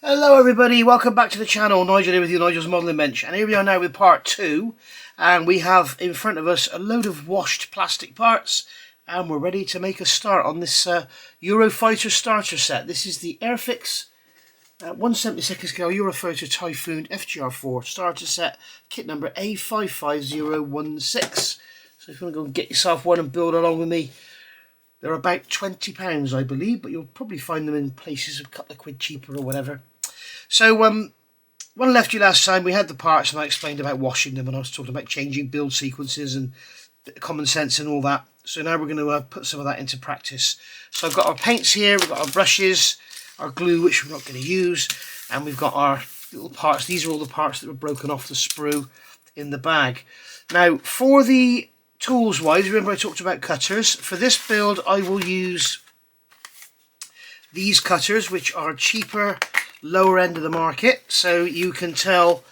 Hello everybody, welcome back to the channel. Nigel here with you, Nigel's Modelling Bench, and here we are now with part 2, and we have in front of us a load of washed plastic parts, and we're ready to make a start on this Eurofighter starter set. This is the Airfix 1/72 scale Eurofighter Typhoon FGR.4 Starter Set, kit number A55016. So if you want to go and get yourself one and build along with me, they're about £20 I believe, but you'll probably find them in places a couple of quid cheaper or whatever. So when I left you last time, we had the parts and I explained about washing them, and I was talking about changing build sequences and common sense and all that. So now we're going to put some of that into practice. So I've got our paints here, we've got our brushes, our glue, which we're not going to use, and we've got our little parts. These are all the parts that were broken off the sprue in the bag. Now for the tools wise, remember I talked about cutters. For this build I will use these cutters, which are cheaper, lower end of the market. So you can tell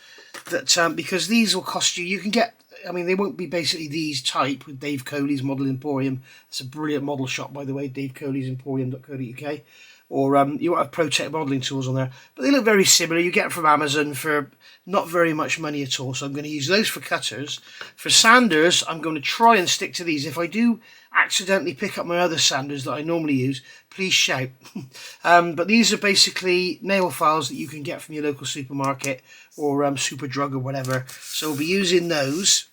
that because these will cost you, you can get, I mean, they won't be basically these type with Dave Coley's Model Emporium. It's a brilliant model shop, by the way, Dave Coley's Emporium.co.uk. Or you won't have ProTech modelling tools on there, but they look very similar. You get them from Amazon for not very much money at all, so I'm going to use those for cutters. For sanders, I'm going to try and stick to these. If I do accidentally pick up my other sanders that I normally use, please shout. But these are basically nail files that you can get from your local supermarket or Superdrug or whatever, so we'll be using those.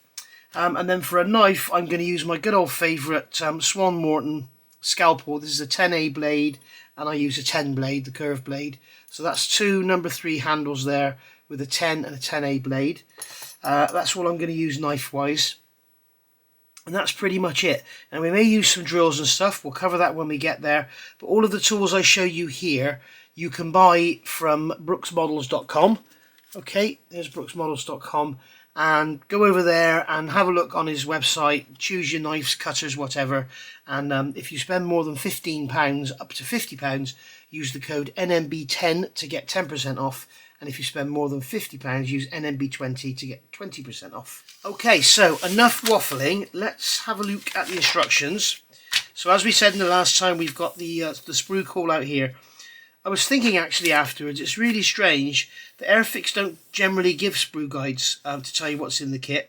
And then for a knife, I'm going to use my good old favourite Swan Morton scalpel. This is a 10A blade, and I use a 10 blade, the curved blade. So that's two number 3 handles there with a 10 and a 10A blade. That's all I'm going to use knife wise. And that's pretty much it. And we may use some drills and stuff. We'll cover that when we get there. But all of the tools I show you here, you can buy from brooksmodels.com. Okay, there's brooksmodels.com. And go over there and have a look on his website, choose your knives, cutters, whatever, and if you spend more than £15 up to £50, use the code NMB10 to get 10% off, and if you spend more than £50, use NMB20 to get 20% off. Okay, so enough waffling, let's have a look at the instructions. So as we said in the last time, we've got the sprue call out here. I was thinking actually afterwards, it's really strange that Airfix don't generally give sprue guides to tell you what's in the kit,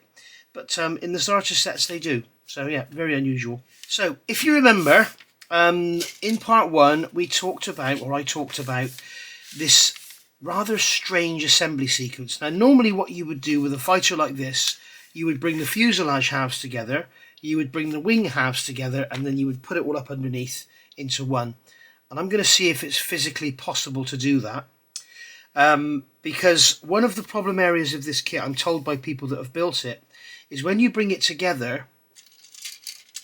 but in the starter sets they do. So yeah, very unusual. So if you remember, in part 1 we talked about, or I talked about, this rather strange assembly sequence. Now normally what you would do with a fighter like this, you would bring the fuselage halves together, you would bring the wing halves together, and then you would put it all up underneath into one. And I'm going to see if it's physically possible to do that. Because one of the problem areas of this kit, I'm told by people that have built it, is when you bring it together,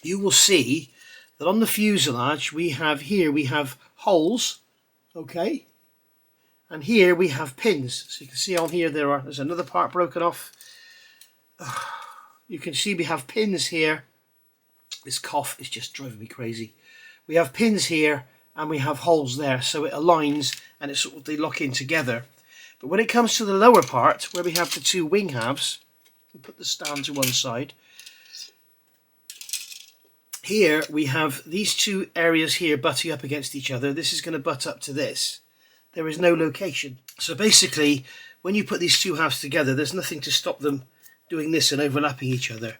you will see that on the fuselage we have holes, okay? And here we have pins. So you can see on here there's another part broken off. You can see we have pins here. This cough is just driving me crazy. We have pins here, and we have holes there, so it aligns and it's sort of, they lock in together. But when it comes to the lower part, where we have the two wing halves, we'll put the stand to one side. Here we have these two areas here butting up against each other. This is going to butt up to this. There is no location. So basically, when you put these two halves together, there's nothing to stop them doing this and overlapping each other.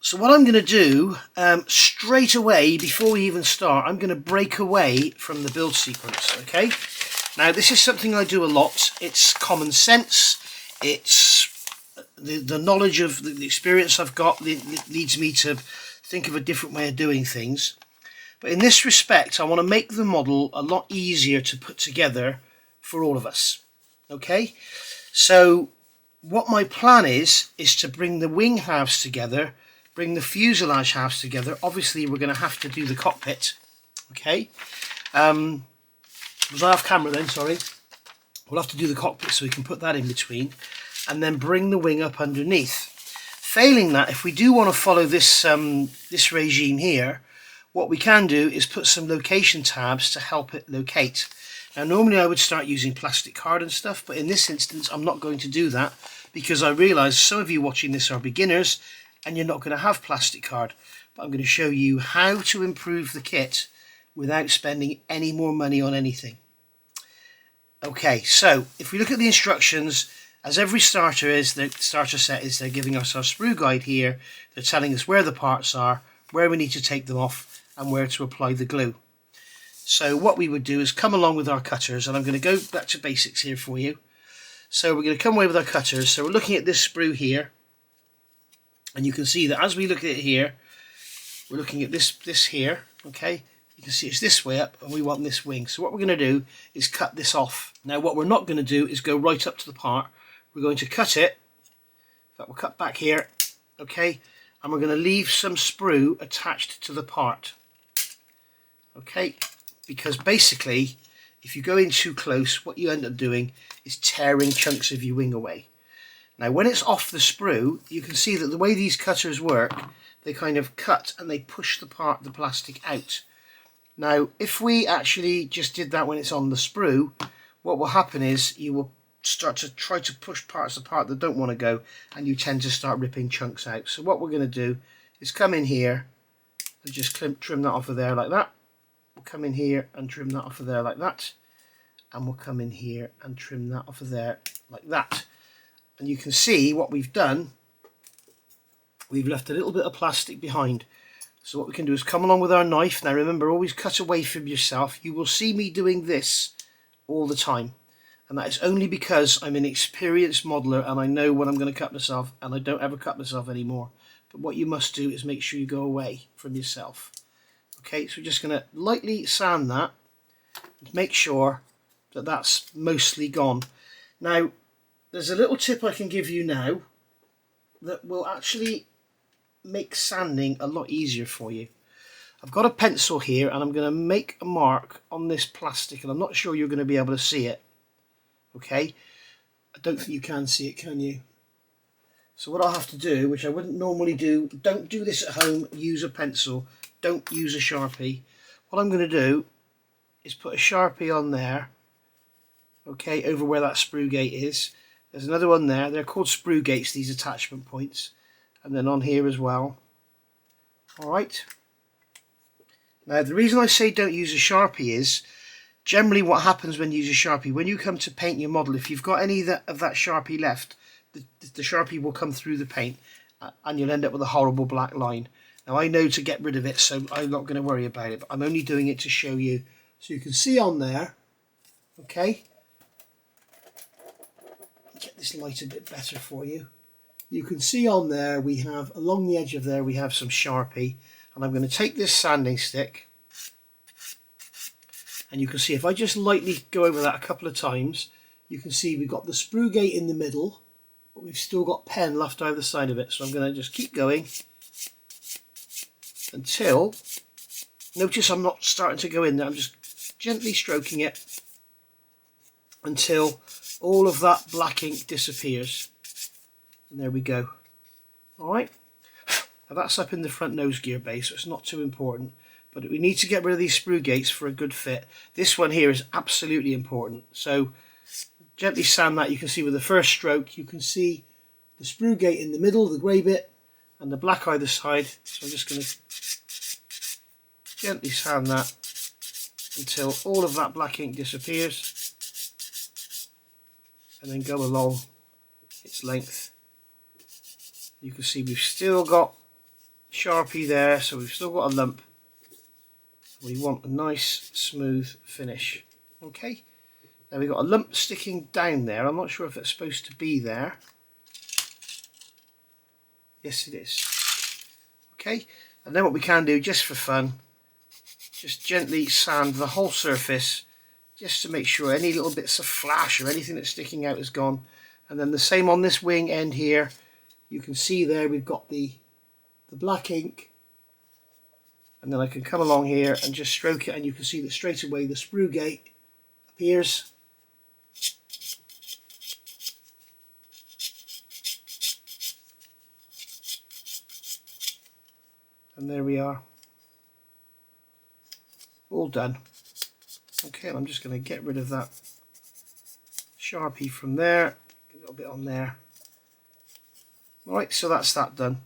So what I'm going to do, straight away, before we even start, I'm going to break away from the build sequence, okay? Now, this is something I do a lot. It's common sense. It's the knowledge of the experience I've got that leads me to think of a different way of doing things. But in this respect, I want to make the model a lot easier to put together for all of us, okay? So what my plan is to bring the wing halves together, bring the fuselage halves together. Obviously we're going to have to do the cockpit, okay? Was I off camera then? Sorry. We'll have to do the cockpit so we can put that in between, and then bring the wing up underneath. Failing that, if we do want to follow this this regime here, what we can do is put some location tabs to help it locate. Now normally I would start using plastic card and stuff, but in this instance I'm not going to do that, because I realise some of you watching this are beginners and you're not going to have plastic card. But I'm going to show you how to improve the kit without spending any more money on anything. Okay, so if we look at the instructions, as every starter set is, they're giving us our sprue guide here. They're telling us where the parts are, where we need to take them off, and where to apply the glue. So what we would do is come along with our cutters, and I'm going to go back to basics here for you. So we're going to come away with our cutters. So we're looking at this sprue here, and you can see that as we look at it here, we're looking at this here, okay? You can see it's this way up, and we want this wing. So what we're going to do is cut this off. Now what we're not going to do is go right up to the part. We're going to cut it. In fact, we'll cut back here, okay? And we're going to leave some sprue attached to the part, okay? Because basically, if you go in too close, what you end up doing is tearing chunks of your wing away. Now when it's off the sprue, you can see that the way these cutters work, they kind of cut and they push the plastic out. Now if we actually just did that when it's on the sprue, what will happen is you will start to try to push parts apart that don't want to go, and you tend to start ripping chunks out. So what we're going to do is come in here and just trim that off of there like that. We'll come in here and trim that off of there like that, and we'll come in here and trim that off of there like that. And you can see what we've done, we've left a little bit of plastic behind. So what we can do is come along with our knife. Now remember, always cut away from yourself. You will see me doing this all the time, and that is only because I'm an experienced modeler and I know when I'm going to cut myself, and I don't ever cut myself anymore. But what you must do is make sure you go away from yourself. Okay, so we're just going to lightly sand that and make sure that that's mostly gone. Now there's a little tip I can give you now that will actually make sanding a lot easier for you. I've got a pencil here and I'm going to make a mark on this plastic, and I'm not sure you're going to be able to see it. Okay, I don't think you can see it, can you? So what I'll have to do, which I wouldn't normally do, don't do this at home, use a pencil, don't use a Sharpie. What I'm going to do is put a Sharpie on there, okay, over where that sprue gate is. There's another one there. They're called sprue gates, these attachment points. And then on here as well. Alright. Now the reason I say don't use a Sharpie is, generally what happens when you use a Sharpie, when you come to paint your model, if you've got any of that Sharpie left, the Sharpie will come through the paint and you'll end up with a horrible black line. Now I know to get rid of it, so I'm not going to worry about it, but I'm only doing it to show you. So you can see on there, okay, get this light a bit better for you. You can see on there we have, along the edge of there, we have some Sharpie, and I'm going to take this sanding stick, and you can see if I just lightly go over that a couple of times, you can see we've got the sprue gate in the middle, but we've still got pen left over the side of it. So I'm going to just keep going until, notice I'm not starting to go in there, I'm just gently stroking it until all of that black ink disappears. And there we go. Alright, now that's up in the front nose gear base, so it's not too important, but we need to get rid of these sprue gates for a good fit. This one here is absolutely important, so gently sand that. You can see with the first stroke, you can see the sprue gate in the middle, the grey bit, and the black either side. So I'm just going to gently sand that until all of that black ink disappears, and then go along its length. You can see we've still got Sharpie there, so we've still got a lump. We want a nice smooth finish. Okay, now we've got a lump sticking down there. I'm not sure if it's supposed to be there. Yes, it is. Okay, and then what we can do, just for fun, just gently sand the whole surface, just to make sure any little bits of flash or anything that's sticking out is gone. And then the same on this wing end here. You can see there we've got the black ink, and then I can come along here and just stroke it, and you can see that straight away the sprue gate appears. And there we are, all done. Okay, and I'm just going to get rid of that Sharpie from there, a little bit on there. Alright, so that's that done.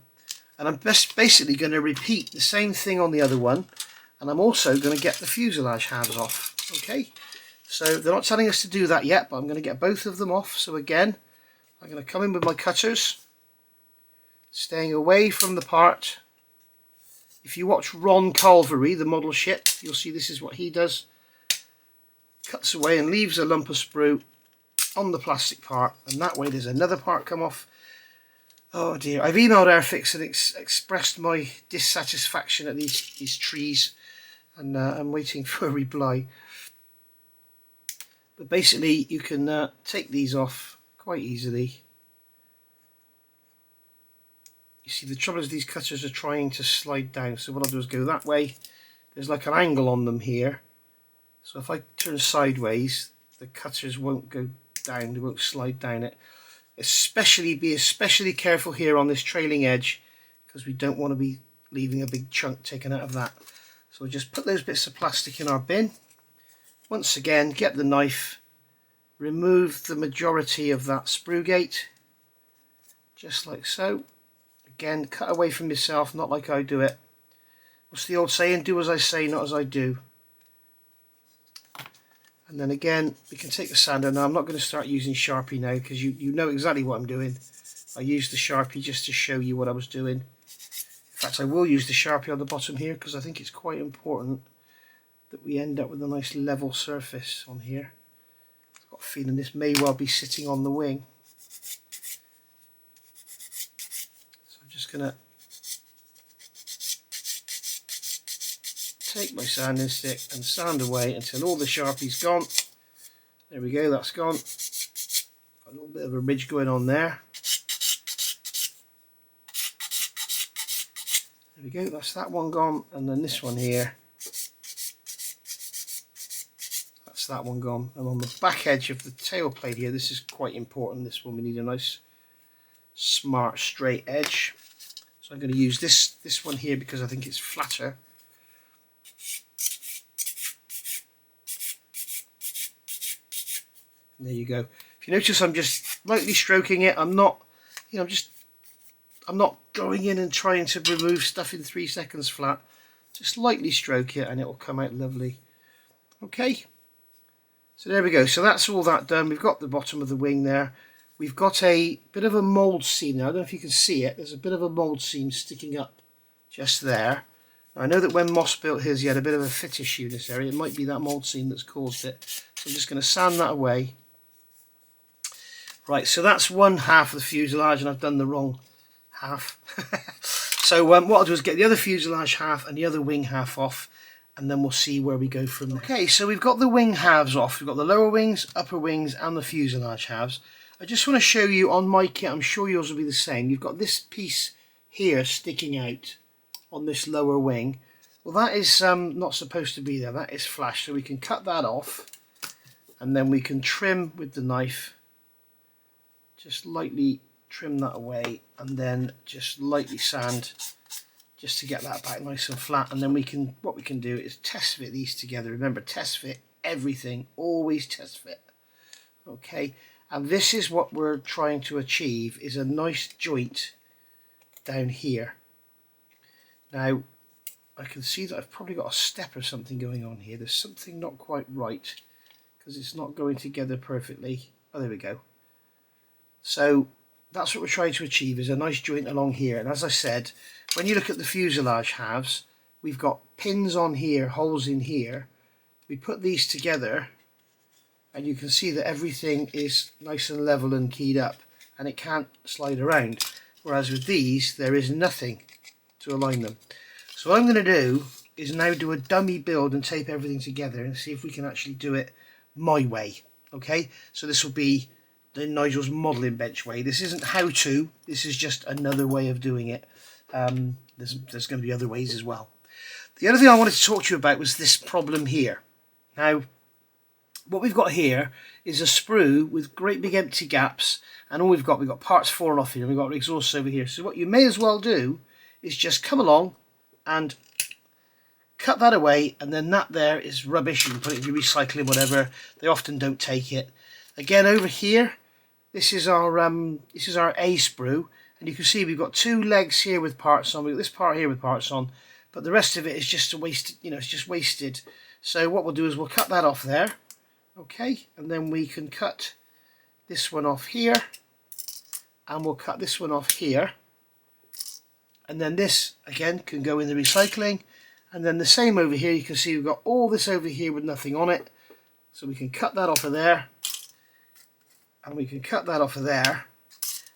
And I'm basically going to repeat the same thing on the other one, and I'm also going to get the fuselage halves off. Okay, So they're not telling us to do that yet, but I'm going to get both of them off. So again, I'm going to come in with my cutters, staying away from the part. If you watch Ron Calvary, the model ship, you'll see this is what he does. Cuts away and leaves a lump of sprue on the plastic part, and that way there's another part come off. Oh dear, I've emailed Airfix and expressed my dissatisfaction at these trees, and I'm waiting for a reply. But basically you can take these off quite easily. You see, the trouble is these cutters are trying to slide down, so what I'll do is go that way. There's like an angle on them here, so if I turn sideways the cutters won't go down, they won't slide down it. Be especially careful here on this trailing edge, because we don't want to be leaving a big chunk taken out of that. So we'll just put those bits of plastic in our bin. Once again, get the knife, remove the majority of that sprue gate, just like so. Again, cut away from yourself, not like I do it. What's the old saying? Do as I say, not as I do. And then again, we can take the sander. Now I'm not going to start using Sharpie now, because you know exactly what I'm doing. I used the Sharpie just to show you what I was doing. In fact, I will use the Sharpie on the bottom here, because I think it's quite important that we end up with a nice level surface on here. I've got a feeling this may well be sitting on the wing. So I'm just going to take my sanding stick and sand away until all the Sharpie's gone. There we go, that's gone. Got a little bit of a ridge going on there. There we go, that's that one gone, and then this one here, that's that one gone. And on the back edge of the tail plate here, this is quite important, this one we need a nice smart straight edge. So I'm going to use this one here because I think it's flatter. And there you go. If you notice, I'm just lightly stroking it. I'm not, I'm not going in and trying to remove stuff in 3 seconds flat. Just lightly stroke it and it will come out lovely. Okay. So there we go. So that's all that done. We've got the bottom of the wing there. We've got a bit of a mould seam now. I don't know if you can see it. There's a bit of a mould seam sticking up just there. I know that when Moss built his, he had a bit of a fit issue in this area. It might be that mould seam that's caused it. So I'm just going to sand that away. Right, so that's one half of the fuselage, and I've done the wrong half. So what I'll do is get the other fuselage half and the other wing half off, and then we'll see where we go from there. Okay, so we've got the wing halves off. We've got the lower wings, upper wings, and the fuselage halves. I just want to show you on my kit, I'm sure yours will be the same. You've got this piece here sticking out on this lower wing. Well, that is not supposed to be there. That is flash, so we can cut that off, and then we can trim with the knife. Just lightly trim that away, and then just lightly sand just to get that back nice and flat. And then what we can do is test fit these together. Remember, test fit everything, always test fit. Okay, and this is what we're trying to achieve, is a nice joint down here. Now I can see that I've probably got a step or something going on here. There's something not quite right because it's not going together perfectly. Oh, there we go. So that's what we're trying to achieve, is a nice joint along here. And as I said, when you look at the fuselage halves, we've got pins on here, holes in here. We put these together and you can see that everything is nice and level and keyed up, and it can't slide around. Whereas with these, there is nothing to align them. So what I'm going to do is now do a dummy build and tape everything together and see if we can actually do it my way. Okay, so this will be the Nigel's modelling bench way. This isn't how to, this is just another way of doing it. There's going to be other ways as well. The other thing I wanted to talk to you about was this problem here. Now, what we've got here is a sprue with great big empty gaps, and all we've got parts falling off here, and we've got exhausts over here. So what you may as well do is just come along and cut that away, and then that there is rubbish. You can put it in your recycling, whatever. They often don't take it. Again, over here, this is our A sprue, and you can see we've got two legs here with parts on. We've got this part here with parts on, but the rest of it is just a wasted. It's just wasted. So what we'll do is we'll cut that off there. Okay, and then we can cut this one off here, and we'll cut this one off here, and then this again can go in the recycling, and then the same over here. You can see we've got all this over here with nothing on it, so we can cut that off of there, and we can cut that off of there,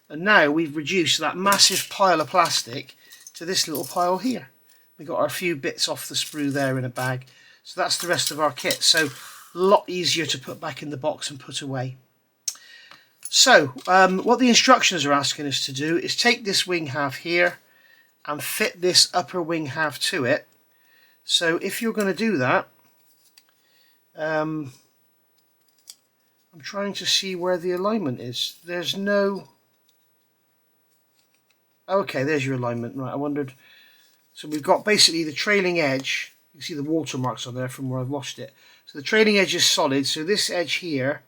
and now we've reduced that massive pile of plastic to this little pile here. We've got our few bits off the sprue there in a bag, so that's the rest of our kit. So a lot easier to put back in the box and put away. So what the instructions are asking us to do is take this wing half here and fit this upper wing half to it. So if you're going to do that, I'm trying to see where the alignment is. There's no... Okay, there's your alignment. Right, I wondered. So we've got basically the trailing edge. You can see the watermarks on there from where I've washed it. So the trailing edge is solid. So this edge here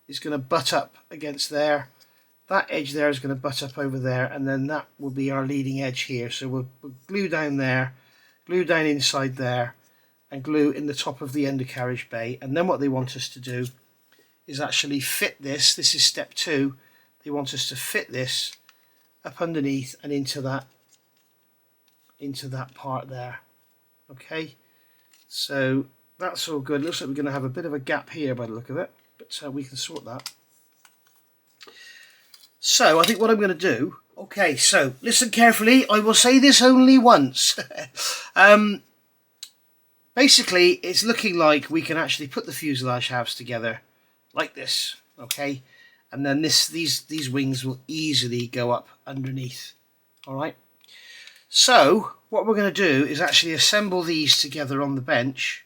is going to butt up against there. That edge there is going to butt up over there, and then that will be our leading edge here. So we'll glue down there, glue down inside there, and glue in the top of the undercarriage bay. And then what they want us to do is actually fit this. This is step 2. They want us to fit this up underneath and into that part there. Okay, so that's all good. Looks like we're going to have a bit of a gap here by the look of it, but we can sort that. So I think what I'm going to do, okay, so listen carefully, I will say this only once. Basically it's looking like we can actually put the fuselage halves together like this, okay, and then these wings will easily go up underneath. Alright, so what we're going to do is actually assemble these together on the bench,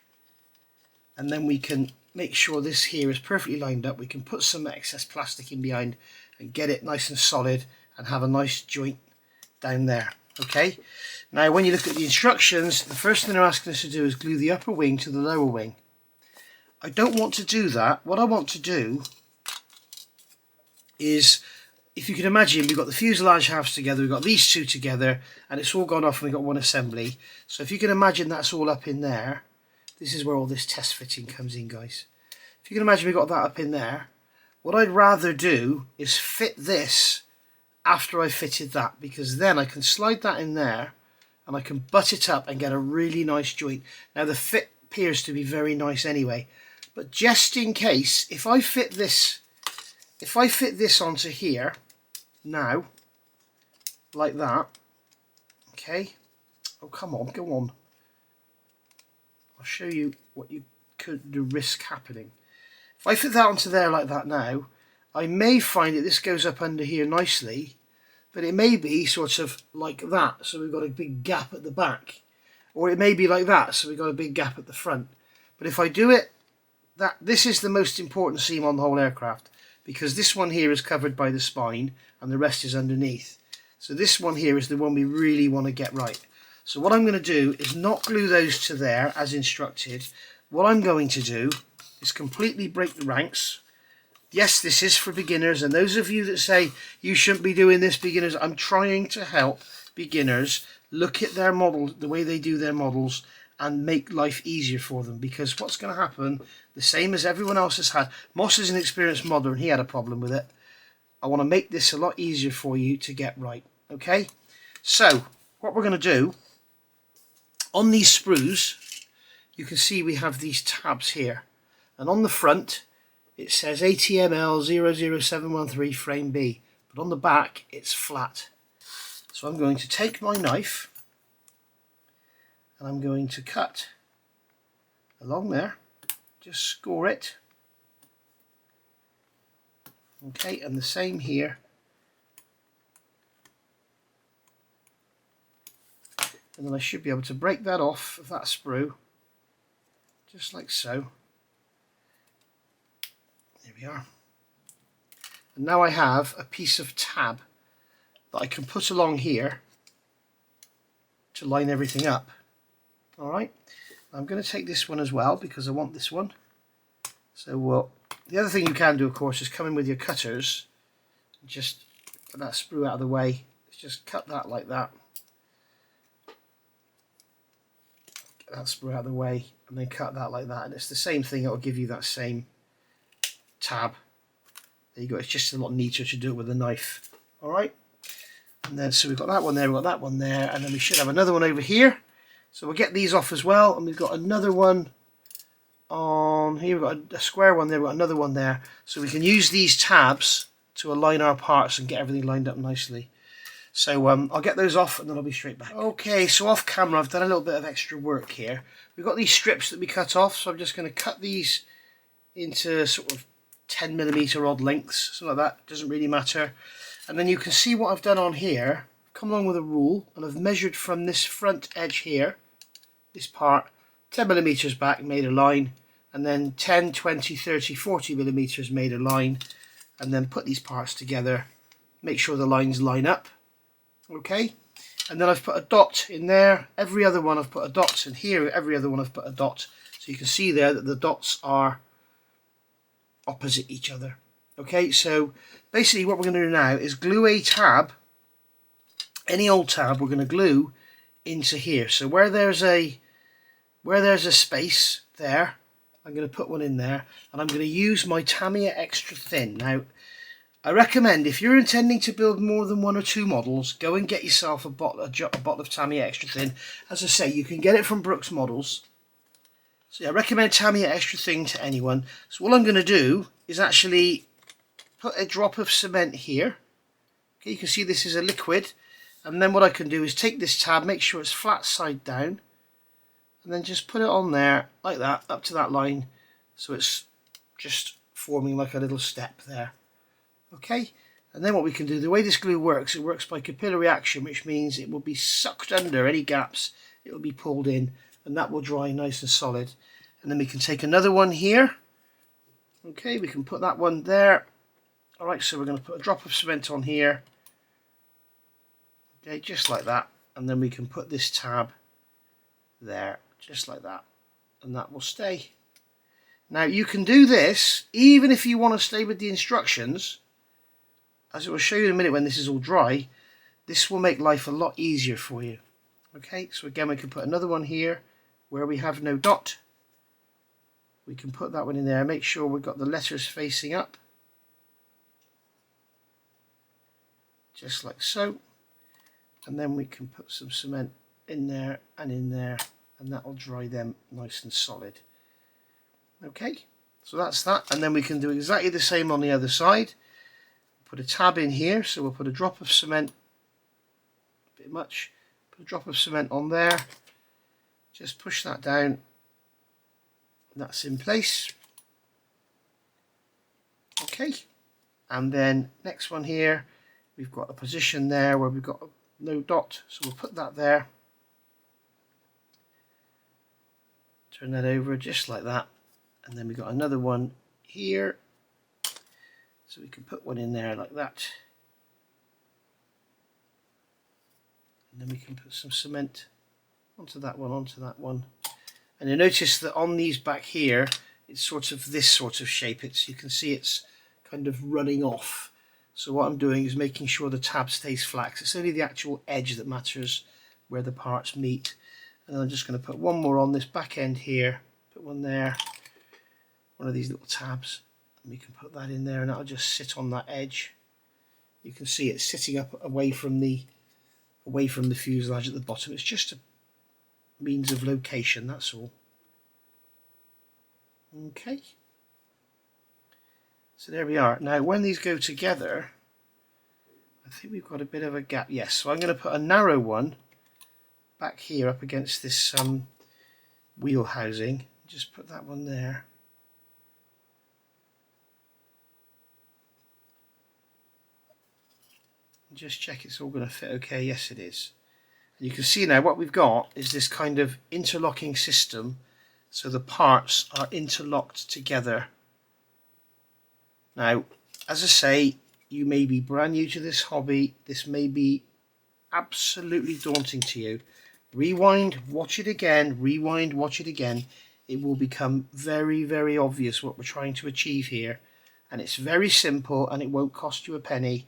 and then we can make sure this here is perfectly lined up. We can put some excess plastic in behind and get it nice and solid and have a nice joint down there. Okay, now when you look at the instructions, the first thing they're asking us to do is glue the upper wing to the lower wing. I don't want to do that. What I want to do is, if you can imagine, we've got the fuselage halves together, we've got these two together, and it's all gone off and we've got one assembly. So if you can imagine that's all up in there, this is where all this test fitting comes in, guys. If you can imagine we've got that up in there, what I'd rather do is fit this after I fitted that, because then I can slide that in there and I can butt it up and get a really nice joint. Now the fit appears to be very nice anyway, but just in case, if I fit this onto here now, like that, okay, oh come on, go on, I'll show you what you could risk happening. If I fit that onto there like that now, I may find that this goes up under here nicely, but it may be sort of like that, so we've got a big gap at the back, or it may be like that, so we've got a big gap at the front. But if I do it, this is the most important seam on the whole aircraft, because this one here is covered by the spine and the rest is underneath. So this one here is the one we really want to get right. So what I'm going to do is not glue those to there as instructed. What I'm going to do is completely break the ranks. Yes, this is for beginners, and those of you that say you shouldn't be doing this, beginners, I'm trying to help beginners look at their model, the way they do their models, and make life easier for them. Because what's going to happen, the same as everyone else has had, Moss is an experienced modeler and he had a problem with it. I want to make this a lot easier for you to get right. Okay, so what we're going to do, on these sprues, you can see we have these tabs here, and on the front it says ATML 00713 frame B, but on the back it's flat. So I'm going to take my knife and I'm going to cut along there, just score it, okay, and the same here, and then I should be able to break that off of that sprue just like so. There we are. And now I have a piece of tab that I can put along here to line everything up. Alright, I'm going to take this one as well because I want this one. So the other thing you can do, of course, is come in with your cutters and just get that sprue out of the way. Let's just cut that like that. Get that sprue out of the way and then cut that like that. And it's the same thing, it will give you that same tab. There you go, it's just a lot neater to do it with a knife. Alright, and then so we've got that one there, we've got that one there, and then we should have another one over here. So we'll get these off as well, and we've got another one on here, we've got a square one there, we've got another one there. So we can use these tabs to align our parts and get everything lined up nicely. So I'll get those off and then I'll be straight back. Okay, so off camera I've done a little bit of extra work here. We've got these strips that we cut off, so I'm just going to cut these into sort of 10mm odd lengths, something like that, doesn't really matter. And then you can see what I've done on here. Come along with a rule, and I've measured from this front edge here, this part, 10mm back, made a line, and then 10, 20, 30, 40mm made a line, and then put these parts together, make sure the lines line up. Okay, and then I've put a dot in there. Every other one I've put a dot, and here every other one I've put a dot. So you can see there that the dots are opposite each other. Okay, so basically what we're going to do now is glue a tab, any old tab, we're going to glue into here. So where there's a space there, I'm going to put one in there, and I'm going to use my Tamiya Extra Thin. Now, I recommend if you're intending to build more than one or two models, go and get yourself a bottle of Tamiya Extra Thin. As I say, you can get it from Brooks Models. So yeah, I recommend Tamiya Extra Thin to anyone. So what I'm going to do is actually put a drop of cement here. Okay, you can see this is a liquid. And then what I can do is take this tab, make sure it's flat side down, and then just put it on there like that, up to that line, so it's just forming like a little step there. Okay, and then what we can do, the way this glue works, it works by capillary action, which means it will be sucked under any gaps, it will be pulled in, and that will dry nice and solid. And then we can take another one here. Okay, we can put that one there. Alright, so we're going to put a drop of cement on here. Okay, just like that, and then we can put this tab there, just like that, and that will stay. Now you can do this even if you want to stay with the instructions. As I will show you in a minute when this is all dry, this will make life a lot easier for you. Okay, so again we can put another one here where we have no dot. We can put that one in there, make sure we've got the letters facing up, just like so. And then we can put some cement in there, and that will dry them nice and solid. Okay, so that's that, and then we can do exactly the same on the other side. Put a tab in here, so we'll put a drop of cement, a bit much, put a drop of cement on there, just push that down, that's in place. Okay, and then next one here, we've got a position there where we've got no dot, so we'll put that there, turn that over just like that, and then we've got another one here, so we can put one in there like that, and then we can put some cement onto that one, and you'll notice that on these back here it's sort of this sort of shape. You can see it's kind of running off. So what I'm doing is making sure the tab stays flat. It's only the actual edge that matters, where the parts meet. And I'm just going to put one more on this back end here, put one there, one of these little tabs, and we can put that in there, and that'll just sit on that edge. You can see it's sitting up away from the fuselage at the bottom. It's just a means of location, that's all. Okay. So there we are. Now when these go together, I think we've got a bit of a gap. Yes, so I'm going to put a narrow one back here up against this wheel housing. Just put that one there. And just check it's all going to fit okay. Yes, it is. And you can see now what we've got is this kind of interlocking system, so the parts are interlocked together. Now, as I say, you may be brand new to this hobby. This may be absolutely daunting to you. Rewind, watch it again, rewind, watch it again. It will become very, very obvious what we're trying to achieve here. And it's very simple, and it won't cost you a penny.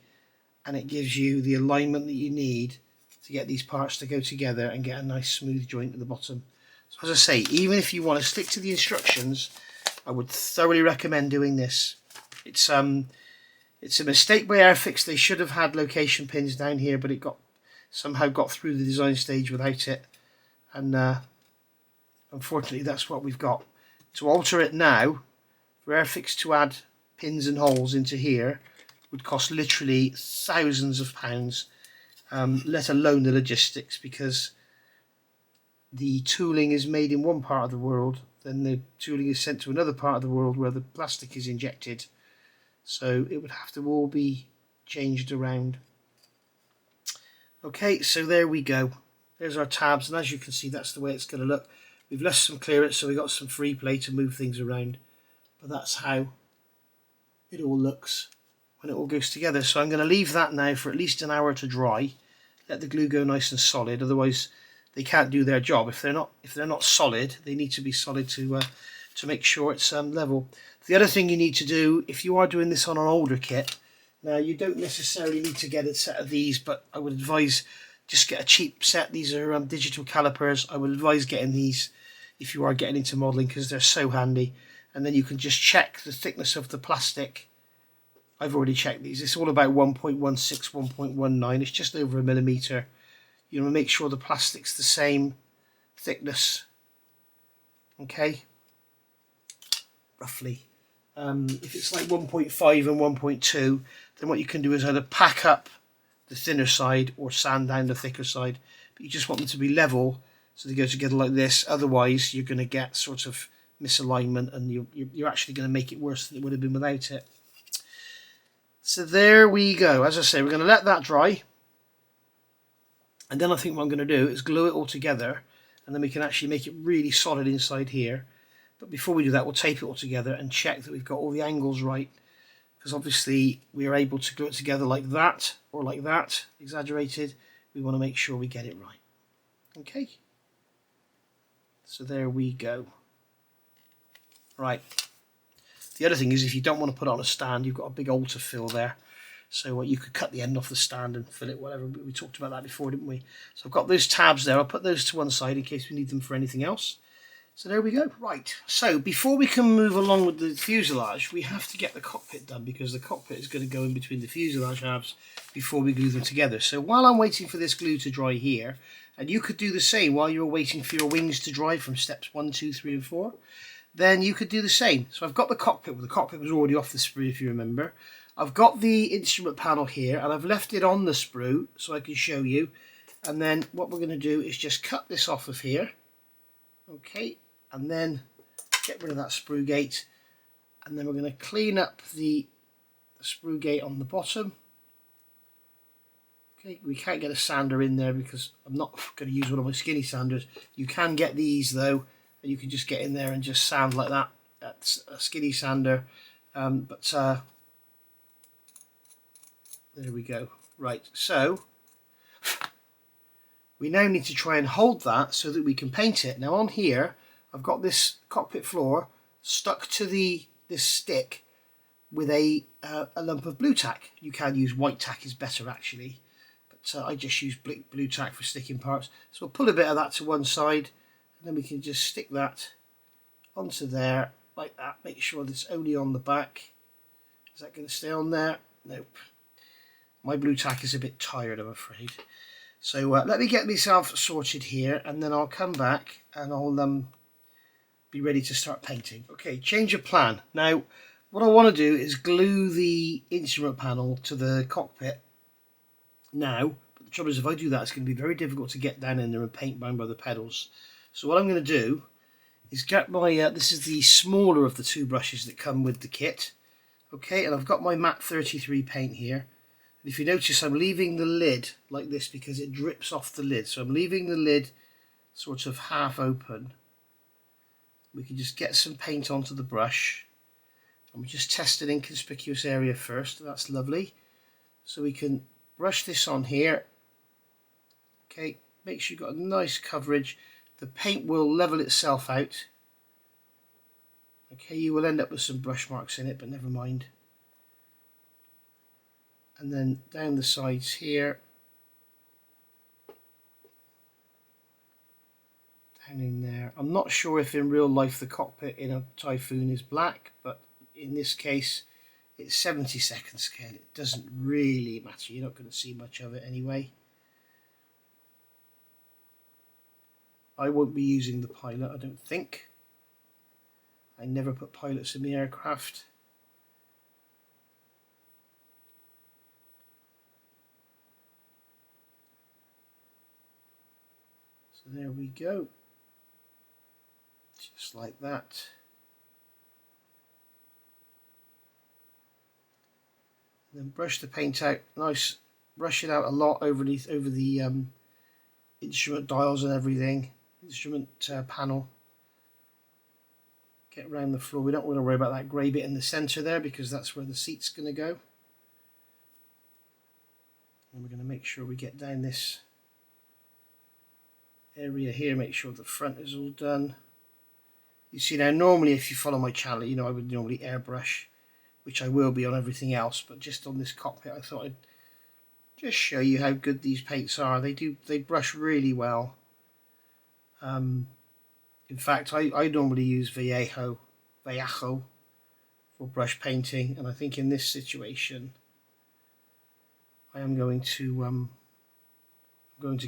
And it gives you the alignment that you need to get these parts to go together and get a nice smooth joint at the bottom. So as I say, even if you want to stick to the instructions, I would thoroughly recommend doing this. It's a mistake by Airfix. They should have had location pins down here, but it somehow got through the design stage without it, and unfortunately that's what we've got. To alter it now, for Airfix to add pins and holes into here would cost literally thousands of pounds, let alone the logistics, because the tooling is made in one part of the world, then the tooling is sent to another part of the world where the plastic is injected, so it would have to all be changed around. Okay, so there we go. There's our tabs, and as you can see, that's the way it's going to look. We've left some clearance, so we've got some free play to move things around, but that's how it all looks when it all goes together. So I'm going to leave that now for at least an hour to dry, let the glue go nice and solid, otherwise they can't do their job. If they're not solid, they need to be solid to make sure it's level. The other thing you need to do, if you are doing this on an older kit, now you don't necessarily need to get a set of these, but I would advise just get a cheap set. These are digital calipers. I would advise getting these if you are getting into modelling, because they're so handy, and then you can just check the thickness of the plastic. I've already checked these. It's all about 1.16, 1.19. It's just over a millimetre. You want to make sure the plastic's the same thickness, okay, roughly. If it's like 1.5 and 1.2, then what you can do is either pack up the thinner side or sand down the thicker side, but you just want them to be level so they go together like this. Otherwise you're going to get sort of misalignment, and you're actually going to make it worse than it would have been without it. So there we go. As I say, we're going to let that dry, and then I think what I'm going to do is glue it all together, and then we can actually make it really solid inside here. But before we do that, we'll tape it all together and check that we've got all the angles right, because obviously we are able to glue it together like that or like that, exaggerated. We want to make sure we get it right. Okay, so there we go. Right, the other thing is, if you don't want to put it on a stand, you've got a big hole to fill there, so you could cut the end off the stand and fill it, whatever. We talked about that before, didn't we? So I've got those tabs there. I'll put those to one side in case we need them for anything else. So there we go. Right, so before we can move along with the fuselage, we have to get the cockpit done, because the cockpit is going to go in between the fuselage halves before we glue them together. So while I'm waiting for this glue to dry here, and you could do the same while you're waiting for your wings to dry from steps 1, 2, 3 and 4, then you could do the same. So I've got the cockpit. Well, the cockpit was already off the sprue, if you remember. I've got the instrument panel here, and I've left it on the sprue so I can show you. And then what we're going to do is just cut this off of here. Okay, and then get rid of that sprue gate, and then we're going to clean up the sprue gate on the bottom. Okay, we can't get a sander in there because I'm not going to use one of my skinny sanders. You can get these though, and you can just get in there and just sand like that. That's a skinny sander, there we go. Right, so we now need to try and hold that so that we can paint it. Now on here, I've got this cockpit floor stuck to this stick with a lump of blue tack. You can use white tack, is better actually, but I just use blue tack for sticking parts. So we'll pull a bit of that to one side, and then we can just stick that onto there like that. Make sure that's only on the back. Is that going to stay on there? Nope. My blue tack is a bit tired, I'm afraid. So let me get myself sorted here, and then I'll come back and I'll be ready to start painting. Okay, change of plan. Now, what I want to do is glue the instrument panel to the cockpit now, but the trouble is if I do that, it's going to be very difficult to get down in there and paint by the pedals. So what I'm going to do is get my, this is the smaller of the two brushes that come with the kit. Okay, and I've got my matte 33 paint here. And if you notice, I'm leaving the lid like this because it drips off the lid. So I'm leaving the lid sort of half open. We can just get some paint onto the brush, and we just test an inconspicuous area first. That's lovely. So we can brush this on here. Okay, make sure you've got a nice coverage. The paint will level itself out. Okay, you will end up with some brush marks in it, but never mind. And then down the sides here, down in there. I'm not sure if in real life the cockpit in a Typhoon is black, but in this case It's 70-second scale. It doesn't really matter. You're not going to see much of it anyway. I won't be using the pilot, I don't think. I never put pilots in the aircraft. So there we go. Just like that. And then brush the paint out. Nice. Brush it out a lot over the instrument dials and everything. Instrument panel. Get around the floor. We don't want to worry about that grey bit in the centre there because that's where the seat's going to go. And we're going to make sure we get down this area here. Make sure the front is all done. You see now, normally if you follow my channel, you know I would normally airbrush, which I will be on everything else, but just on this cockpit I thought I'd just show you how good these paints are. They brush really well. In fact, I normally use Vallejo for brush painting, and I think in this situation I am going to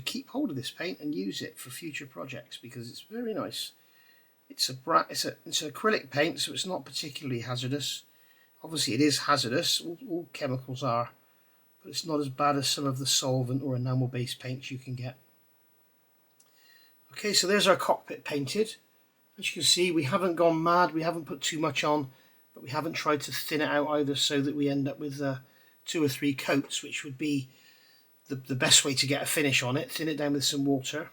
keep hold of this paint and use it for future projects because it's very nice. It's an acrylic paint, so it's not particularly hazardous. Obviously it is hazardous, all chemicals are, but it's not as bad as some of the solvent or enamel based paints you can get. Okay, so there's our cockpit painted. As you can see, we haven't gone mad, we haven't put too much on, but we haven't tried to thin it out either so that we end up with 2 or 3 coats, which would be the best way to get a finish on it. Thin it down with some water.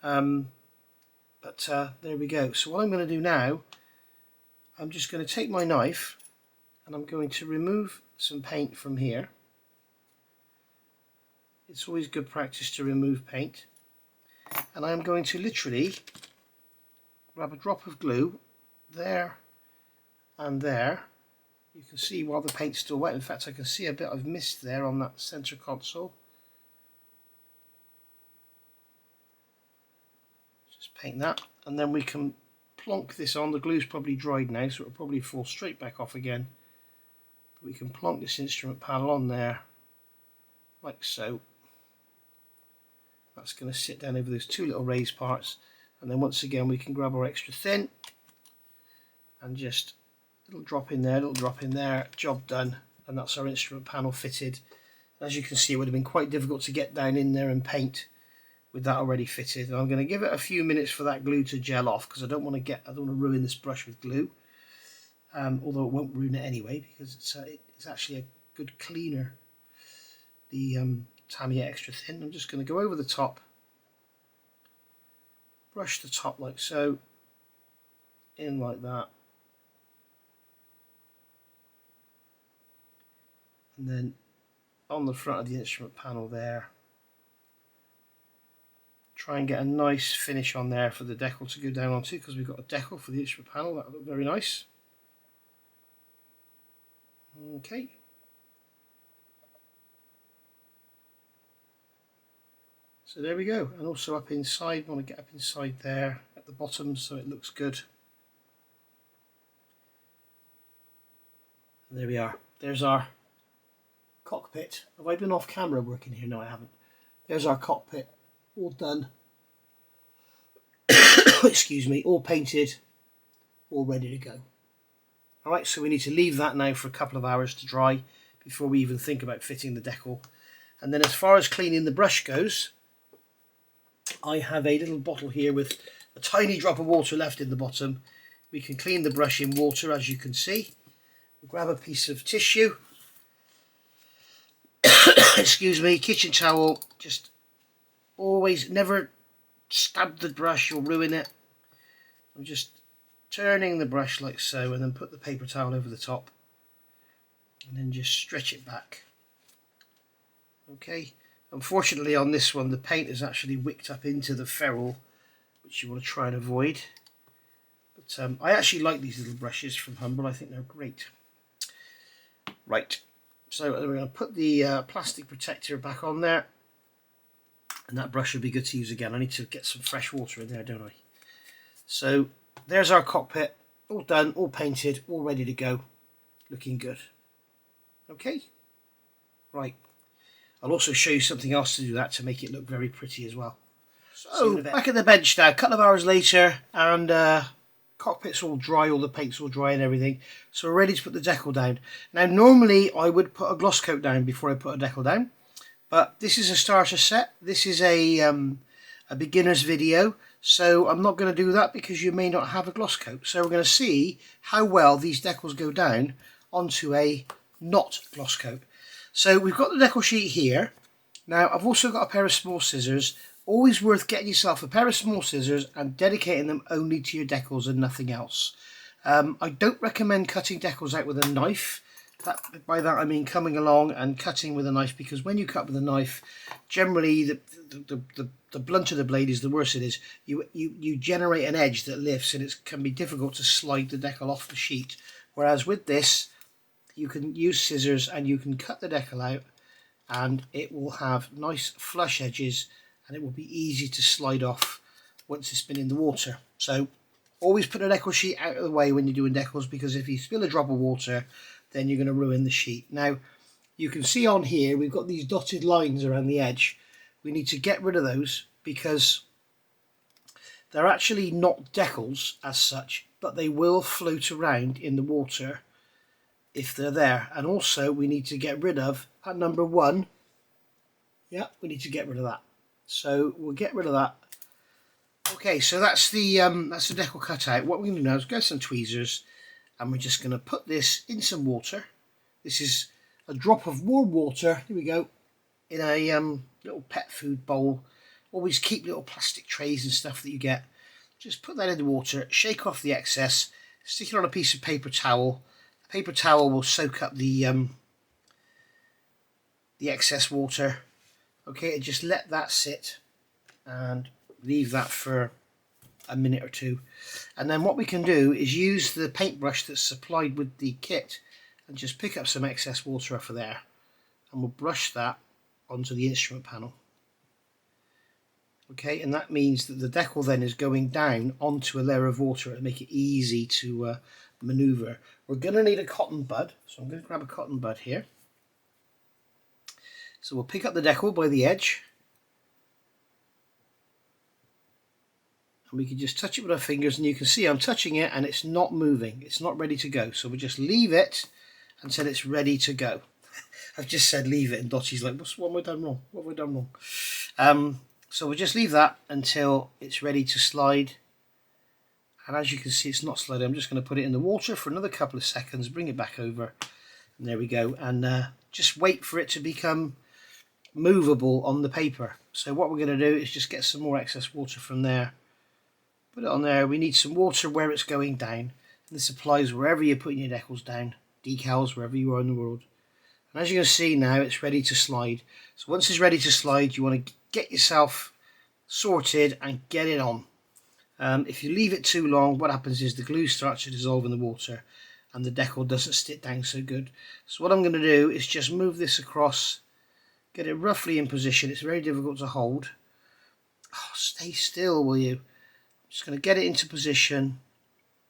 But there we go. So what I'm going to do now, I'm just going to take my knife and I'm going to remove some paint from here. It's always good practice to remove paint. And I'm going to literally grab a drop of glue there and there. You can see while the paint's still wet. In fact, I can see a bit of mist there on that center console. Just paint that, and then we can plonk this on. The glue's probably dried now, so it'll probably fall straight back off again. But we can plonk this instrument panel on there, like so. That's going to sit down over those 2 little raised parts, and then once again we can grab our extra thin and just little drop in there, job done, and that's our instrument panel fitted. As you can see, it would have been quite difficult to get down in there and paint with that already fitted. And I'm going to give it a few minutes for that glue to gel off because I don't want to ruin this brush with glue. Although it won't ruin it anyway because it's actually a good cleaner. The Tamiya extra thin. I'm just going to go over the top, brush the top like so, in like that, and then on the front of the instrument panel there, try and get a nice finish on there for the decal to go down onto, because we've got a decal for the instrument panel. That'll look very nice. Okay. So there we go, and also up inside, I want to get up inside there at the bottom so it looks good. And there we are. There's our cockpit. Have I been off camera working here? No, I haven't. There's our cockpit, all done. Excuse me, all painted, all ready to go. Alright, so we need to leave that now for a couple of hours to dry before we even think about fitting the decal. And then as far as cleaning the brush goes, I have a little bottle here with a tiny drop of water left in the bottom. We can clean the brush in water, as you can see. We'll grab a piece of tissue, excuse me, kitchen towel. Just always, never stab the brush, you'll ruin it. I'm just turning the brush like so, and then put the paper towel over the top, and then just stretch it back. Okay. Unfortunately on this one the paint is actually wicked up into the ferrule, which you want to try and avoid. But I actually like these little brushes from Humble. I think they're great. Right, so we're going to put the plastic protector back on there, and that brush would be good to use again. I need to get some fresh water in there, don't I? So there's our cockpit, all done, all painted, all ready to go. looking good. Okay, right. I'll also show you something else to do that to make it look very pretty as well. So back at the bench now, a couple of hours later, and cockpit's all dry, all the paint's all dry and everything. So we're ready to put the decal down. Now normally I would put a gloss coat down before I put a decal down, but this is a starter set. This is a beginner's video, so I'm not going to do that because you may not have a gloss coat. So we're going to see how well these decals go down onto a not gloss coat. So we've got the decal sheet here. Now I've also got a pair of small scissors. Always worth getting yourself a pair of small scissors and dedicating them only to your decals and nothing else. I don't recommend cutting decals out with a knife. By that I mean coming along and cutting with a knife, because when you cut with a knife, generally the blunter the blade is, the worse it is. You generate an edge that lifts, and it can be difficult to slide the decal off the sheet. Whereas with this, you can use scissors and you can cut the decal out, and it will have nice flush edges, and it will be easy to slide off once it's been in the water. So always put a decal sheet out of the way when you're doing decals, because if you spill a drop of water, then you're going to ruin the sheet. Now you can see on here we've got these dotted lines around the edge. We need to get rid of those because they're actually not decals as such, but they will float around in the water if they're there. And also we need to get rid of at number 1. Yeah, we need to get rid of that. So we'll get rid of that. Okay, so that's the decal cut out. What we're going to do now is get some tweezers, and we're just going to put this in some water. This is a drop of warm water. Here we go. In a little pet food bowl. Always keep little plastic trays and stuff that you get. Just put that in the water, shake off the excess, stick it on a piece of paper towel. The paper towel will soak up the excess water. Okay, and just let that sit and leave that for a minute or two. And then what we can do is use the paintbrush that's supplied with the kit and just pick up some excess water off of there, and we'll brush that onto the instrument panel. Okay, and that means that the decal then is going down onto a layer of water to make it easy to maneuver. We're going to need a cotton bud, so I'm going to grab a cotton bud here. So we'll pick up the decal by the edge, and we can just touch it with our fingers, and you can see I'm touching it and it's not moving, it's not ready to go. So we'll just leave it until it's ready to go. I've just said leave it, and Dottie's like, what have I done wrong? What have I done wrong? So we'll just leave that until it's ready to slide. And as you can see, it's not sliding. I'm just going to put it in the water for another couple of seconds, bring it back over, and there we go. And just wait for it to become movable on the paper. So what we're going to do is just get some more excess water from there, put it on there. We need some water where it's going down, and this applies wherever you're putting your decals down, decals, wherever you are in the world. And as you can see now, it's ready to slide. So once it's ready to slide, you want to get yourself sorted and get it on. If you leave it too long, what happens is the glue starts to dissolve in the water and the decal doesn't stick down so good. So what I'm going to do is just move this across, get it roughly in position. It's very difficult to hold. Oh, stay still, will you? I'm just going to get it into position,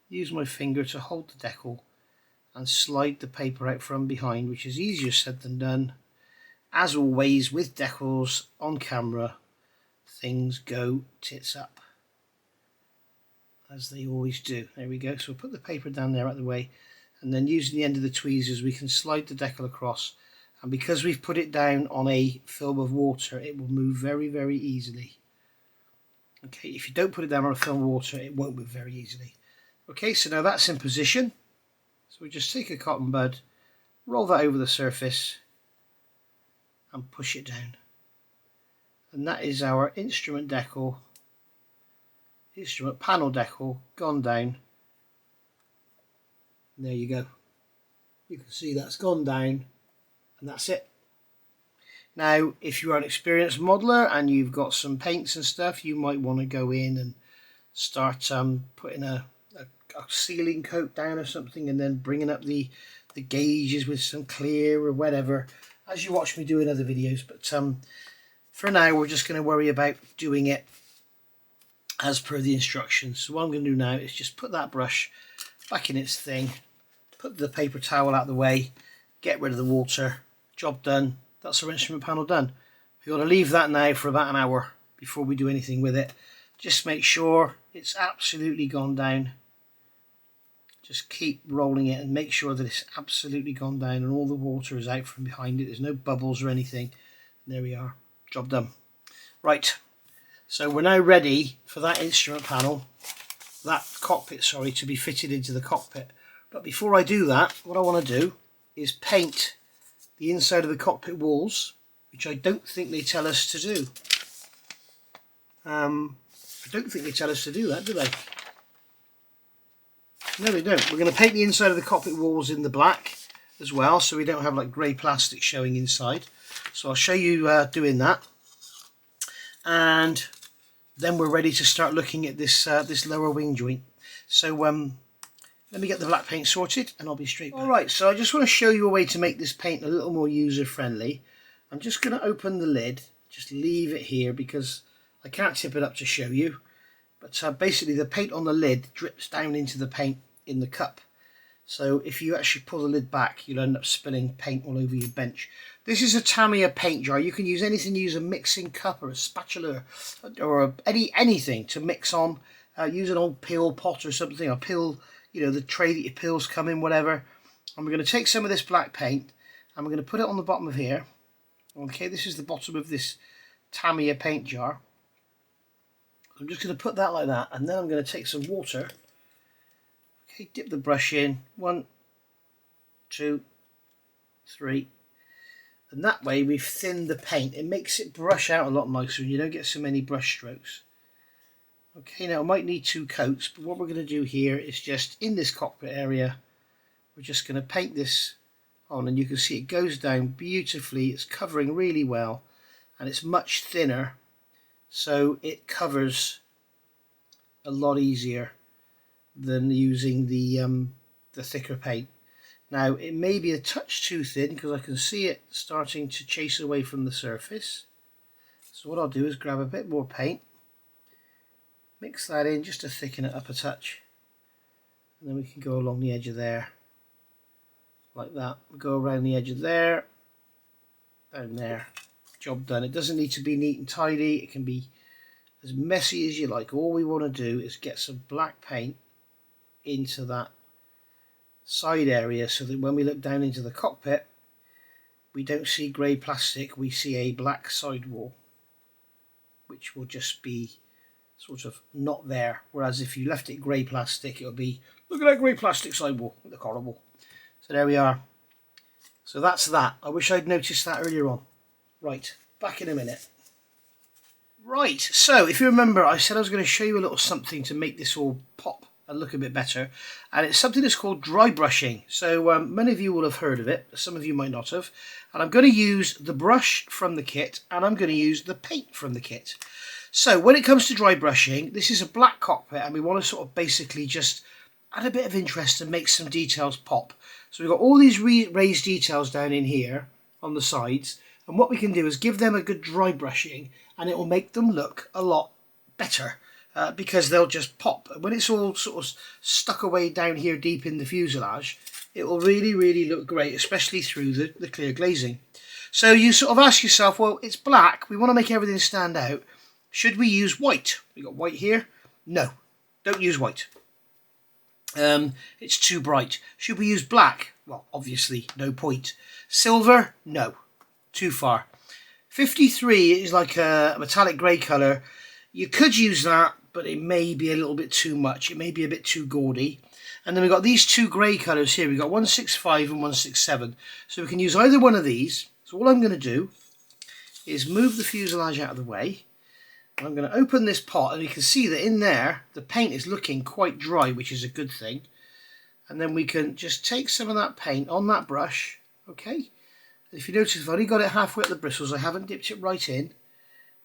use my finger to hold the decal and slide the paper out from behind, which is easier said than done. As always with decals on camera, things go tits up, as they always do. There we go. So we'll put the paper down there out of the way, and then using the end of the tweezers we can slide the decal across, and because we've put it down on a film of water, it will move very, very easily. Okay, if you don't put it down on a film of water, it won't move very easily. Okay, so now that's in position. So we just take a cotton bud, roll that over the surface and push it down. And that is our instrument decal, instrument panel decal gone down. And there you go. You can see that's gone down, and that's it. Now, if you are an experienced modeler and you've got some paints and stuff, you might want to go in and start putting a sealing coat down or something, and then bringing up the gauges with some clear or whatever, as you watch me do in other videos. But for now, we're just going to worry about doing it as per the instructions. So what I'm going to do now is just put that brush back in its thing, put the paper towel out of the way, get rid of the water, job done. That's our instrument panel done. We've got to leave that now for about an hour before we do anything with it. Just make sure it's absolutely gone down. Just keep rolling it and make sure that it's absolutely gone down and all the water is out from behind it. There's no bubbles or anything. There we are, job done. Right, so we're now ready for that instrument panel, that cockpit, sorry, to be fitted into the cockpit. But before I do that, what I want to do is paint the inside of the cockpit walls, which I don't think they tell us to do. I don't think they tell us to do that, do they? No, they don't. We're going to paint the inside of the cockpit walls in the black as well, so we don't have like grey plastic showing inside. So I'll show you doing that, and then we're ready to start looking at this this lower wing joint. So let me get the black paint sorted and I'll be straight back. Alright, so I just want to show you a way to make this paint a little more user friendly. I'm just going to open the lid, just leave it here because I can't tip it up to show you. But basically the paint on the lid drips down into the paint in the cup. So if you actually pull the lid back, you'll end up spilling paint all over your bench. This is a Tamiya paint jar. You can use anything, use a mixing cup or a spatula or anything to mix on. Use an old pill pot or something, a pill, you know, the tray that your pills come in, whatever. And we're going to take some of this black paint and we're going to put it on the bottom of here. Okay, this is the bottom of this Tamiya paint jar. I'm just going to put that like that, and then I'm going to take some water. Okay, dip the brush in. 1, 2, 3. And that way we've thinned the paint. It makes it brush out a lot nicer and you don't get so many brush strokes. Okay, now I might need 2 coats, but what we're going to do here is just in this cockpit area, we're just going to paint this on, and you can see it goes down beautifully. It's covering really well and it's much thinner, so it covers a lot easier than using the thicker paint. Now it may be a touch too thin because I can see it starting to chase away from the surface. So what I'll do is grab a bit more paint, mix that in just to thicken it up a touch, and then we can go along the edge of there like that. We'll go around the edge of there, down there, job done. It doesn't need to be neat and tidy, it can be as messy as you like. All we want to do is get some black paint into that side area so that when we look down into the cockpit we don't see grey plastic, we see a black sidewall which will just be sort of not there, whereas if you left it grey plastic it'll be, look at that grey plastic sidewall, look horrible. So there we are. So that's that. I wish I'd noticed that earlier on. Right, back in a minute. Right, so if you remember I said I was going to show you a little something to make this all pop and look a bit better, and it's something that's called dry brushing. So many of you will have heard of it, some of you might not have, and I'm going to use the brush from the kit and I'm going to use the paint from the kit. So when it comes to dry brushing, this is a black cockpit and we want to sort of basically just add a bit of interest and make some details pop. So we've got all these raised details down in here on the sides, and what we can do is give them a good dry brushing and it will make them look a lot better. Because they'll just pop. When it's all sort of stuck away down here deep in the fuselage, it will really look great, especially through the clear glazing. So you sort of ask yourself, well, it's black, we want to make everything stand out. Should we use white? We got white here. No, don't use white. It's too bright. Should we use black? Well, obviously, no point. Silver? No, too far. 53 is like a metallic grey colour. You could use that, but it may be a little bit too much. It may be a bit too gaudy. And then we've got these 2 grey colours here. We've got 165 and 167. So we can use either one of these. So all I'm going to do is move the fuselage out of the way. And I'm going to open this pot, and you can see that in there the paint is looking quite dry, which is a good thing. And then we can just take some of that paint on that brush. Okay. And if you notice, I've only got it halfway up the bristles. I haven't dipped it right in.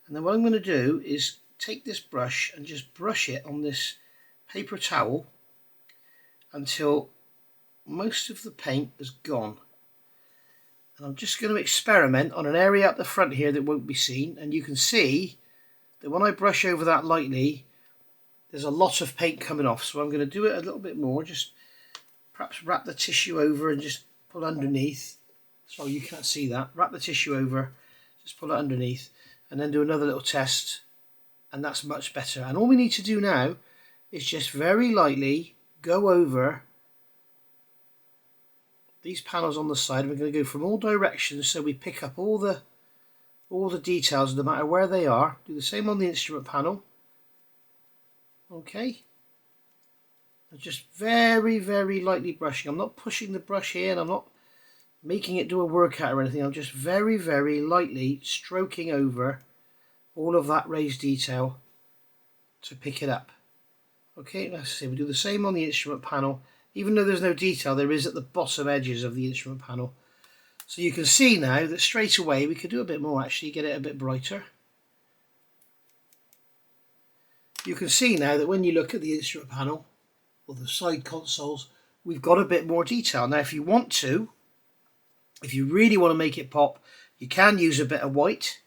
And then what I'm going to do is take this brush and just brush it on this paper towel until most of the paint is gone. And I'm just going to experiment on an area up the front here that won't be seen, and you can see that when I brush over that lightly there's a lot of paint coming off, so I'm going to do it a little bit more, just perhaps wrap the tissue over and just pull underneath. So you can't see that. Wrap the tissue over, just pull it underneath, and then do another little test, and that's much better. And all we need to do now is just very lightly go over these panels on the side. We're going to go from all directions so we pick up all the details no matter where they are. Do the same on the instrument panel. Okay. I'm just very, very lightly brushing. I'm not pushing the brush here, and I'm not making it do a workout or anything. I'm just very, very lightly stroking over all of that raised detail to pick it up. Okay, let's see, we do the same on the instrument panel. Even though there's no detail, there is at the bottom edges of the instrument panel. So you can see now that straight away we could do a bit more, actually, get it a bit brighter. You can see now that when you look at the instrument panel or the side consoles, we've got a bit more detail. Now if you want to, if you really want to make it pop, you can use a bit of white,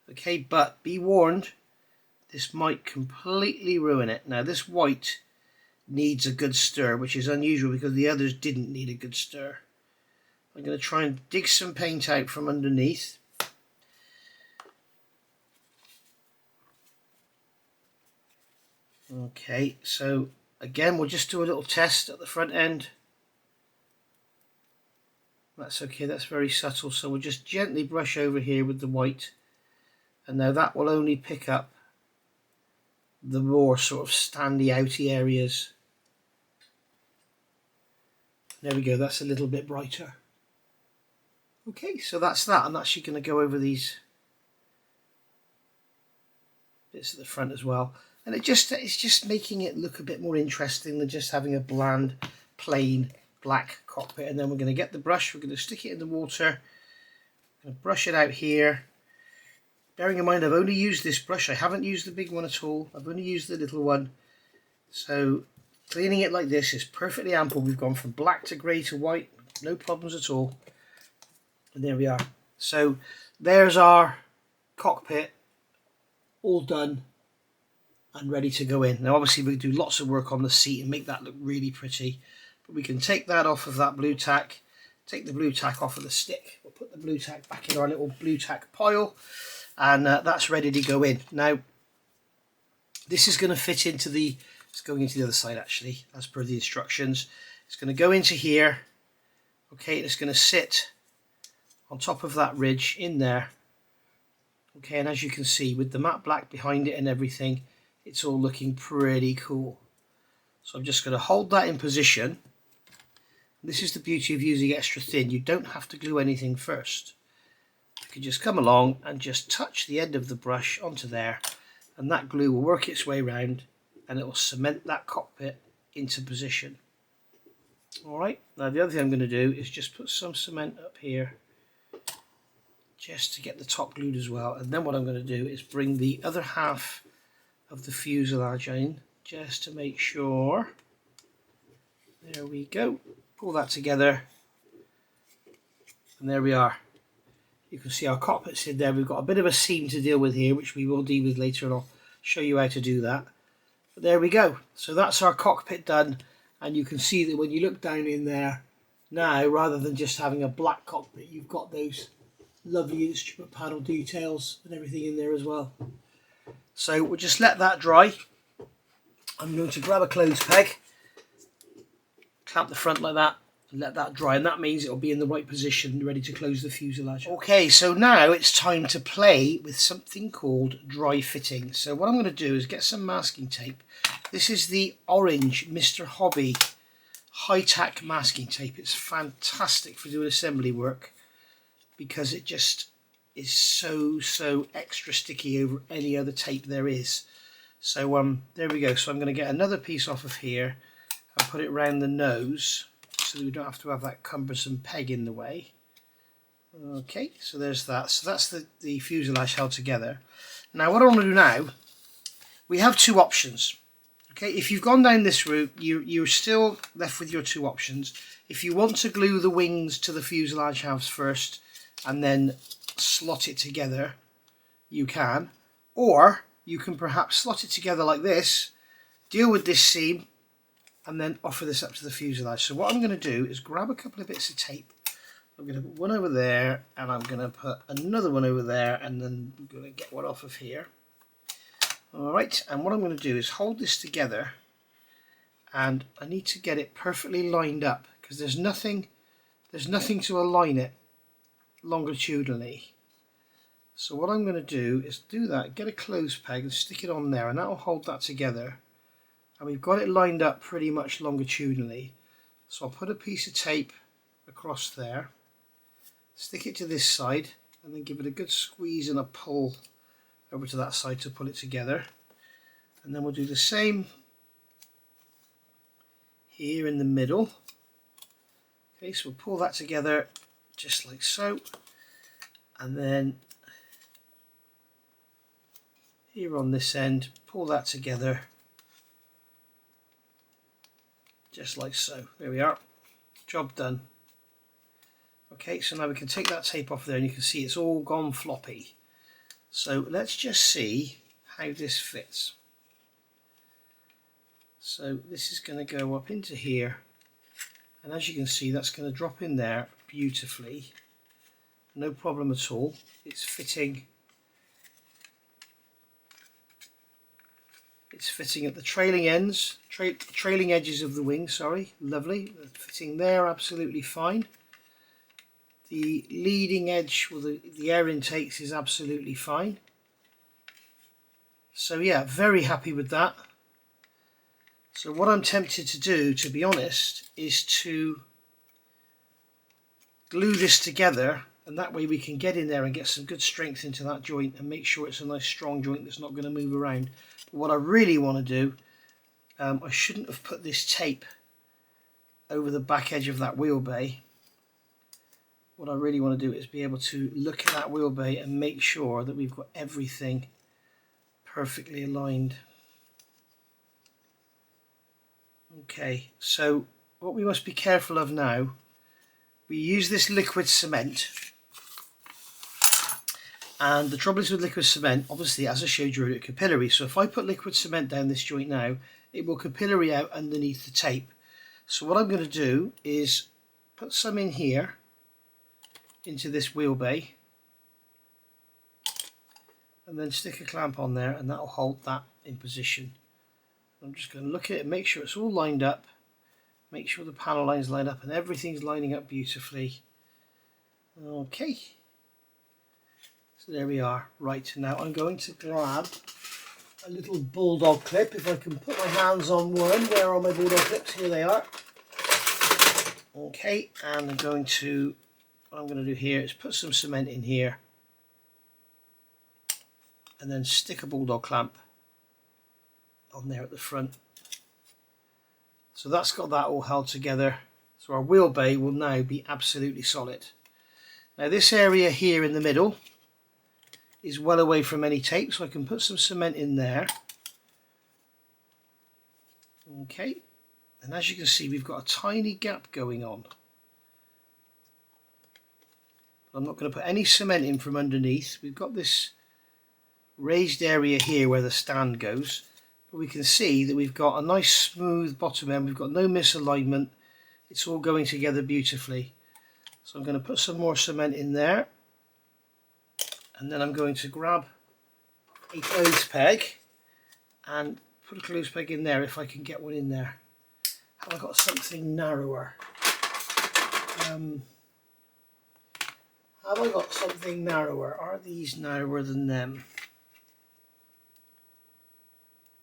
okay, but be warned, this might completely ruin it. Now this white needs a good stir, which is unusual because the others didn't need a good stir. I'm going to try and dig some paint out from underneath. Okay, so again we'll just do a little test at the front end. That's okay, that's very subtle, so we'll just gently brush over here with the white, and now that will only pick up the more sort of standy outy areas. There we go, that's a little bit brighter. Okay, so that's that. I'm actually going to go over these bits at the front as well, and it's just making it look a bit more interesting than just having a bland plain black cockpit. And then we're going to get the brush, we're going to stick it in the water, I'm going to brush it out here. Bearing in mind I've only used this brush, I haven't used the big one at all, I've only used the little one. So cleaning it like this is perfectly ample. We've gone from black to grey to white, no problems at all. And there we are. So there's our cockpit all done and ready to go in. Now obviously we do lots of work on the seat and make that look really pretty, but we can take that off of that blue tack, take the blue tack off of the stick, we'll put the blue tack back in our little blue tack pile, and that's ready to go in. Now this is going to fit into the, it's going into the other side actually as per the instructions. It's going to go into here, okay, it's going to sit on top of that ridge in there, okay, and as you can see with the matte black behind it and everything, it's all looking pretty cool. So I'm just going to hold that in position. This is the beauty of using extra thin, you don't have to glue anything first. You can just come along and just touch the end of the brush onto there, and that glue will work its way around and it will cement that cockpit into position. Alright, now the other thing I'm going to do is just put some cement up here just to get the top glued as well, and then what I'm going to do is bring the other half of the fuselage in just to make sure. There we go, pull that together, and there we are. You can see our cockpit's in there. We've got a bit of a seam to deal with here, which we will deal with later, and I'll show you how to do that. But there we go, so that's our cockpit done, and you can see that when you look down in there now, rather than just having a black cockpit, you've got those lovely instrument panel details and everything in there as well. So we'll just let that dry. I'm going to grab a clothes peg, clamp the front like that, and let that dry, and that means it'll be in the right position ready to close the fuselage. Okay, so now it's time to play with something called dry fitting. So what I'm going to do is get some masking tape. This is the orange Mr. Hobby high-tack masking tape. It's fantastic for doing assembly work because it just is so extra sticky over any other tape there is. So there we go. So I'm going to get another piece off of here and put it around the nose so that we don't have to have that cumbersome peg in the way. Okay, so there's that. So that's the fuselage held together. Now what I want to do now, we have two options. Okay, if you've gone down this route, you're still left with your two options. If you want to glue the wings to the fuselage halves first and then slot it together, you can, or you can perhaps slot it together like this, deal with this seam, and then offer this up to the fuselage. So what I'm going to do is grab a couple of bits of tape. I'm going to put one over there, and I'm going to put another one over there, and then I'm going to get one off of here. Alright, and what I'm going to do is hold this together, and I need to get it perfectly lined up because there's nothing to align it longitudinally. So what I'm going to do is do that, get a clothes peg and stick it on there, and that will hold that together. And we've got it lined up pretty much longitudinally. So I'll put a piece of tape across there, stick it to this side, and then give it a good squeeze and a pull over to that side to pull it together. And then we'll do the same here in the middle. Okay, so we'll pull that together just like so, and then here on this end, pull that together just like so. There we are, job done. Okay, so now we can take that tape off there, and you can see it's all gone floppy. So let's just see how this fits. So this is going to go up into here, and as you can see, that's going to drop in there beautifully, no problem at all. It's fitting at the trailing ends, trailing edges of the wing, sorry, lovely, fitting there absolutely fine. The leading edge, well, the air intakes is absolutely fine. So yeah, very happy with that. So what I'm tempted to do, to be honest, is to glue this together, and that way we can get in there and get some good strength into that joint and make sure it's a nice strong joint that's not going to move around. But what I really want to do, I shouldn't have put this tape over the back edge of that wheel bay. What I really want to do is be able to look at that wheel bay and make sure that we've got everything perfectly aligned. Okay, so what we must be careful of now, we use this liquid cement, and the trouble is with liquid cement, obviously, as I showed you earlier, capillary. So if I put liquid cement down this joint now, it will capillary out underneath the tape. So what I'm going to do is put some in here into this wheel bay, and then stick a clamp on there, and that will hold that in position. I'm just going to look at it, make sure it's all lined up, make sure the panel lines line up, and everything's lining up beautifully. Okay, so there we are. Right, now I'm going to grab a little bulldog clip, if I can put my hands on one. Where are my bulldog clips? Here they are. Okay, and what I'm going to do here is put some cement in here, and then stick a bulldog clamp on there at the front. So that's got that all held together. So our wheel bay will now be absolutely solid. Now this area here in the middle is well away from any tape, so I can put some cement in there. Okay, and as you can see, we've got a tiny gap going on. But I'm not going to put any cement in from underneath. We've got this raised area here where the stand goes, but we can see that we've got a nice smooth bottom end. We've got no misalignment. It's all going together beautifully. So I'm going to put some more cement in there, and then I'm going to grab a clothes peg and put a clothes peg in there if I can get one in there. Have I got something narrower? Have I got something narrower? Are these narrower than them?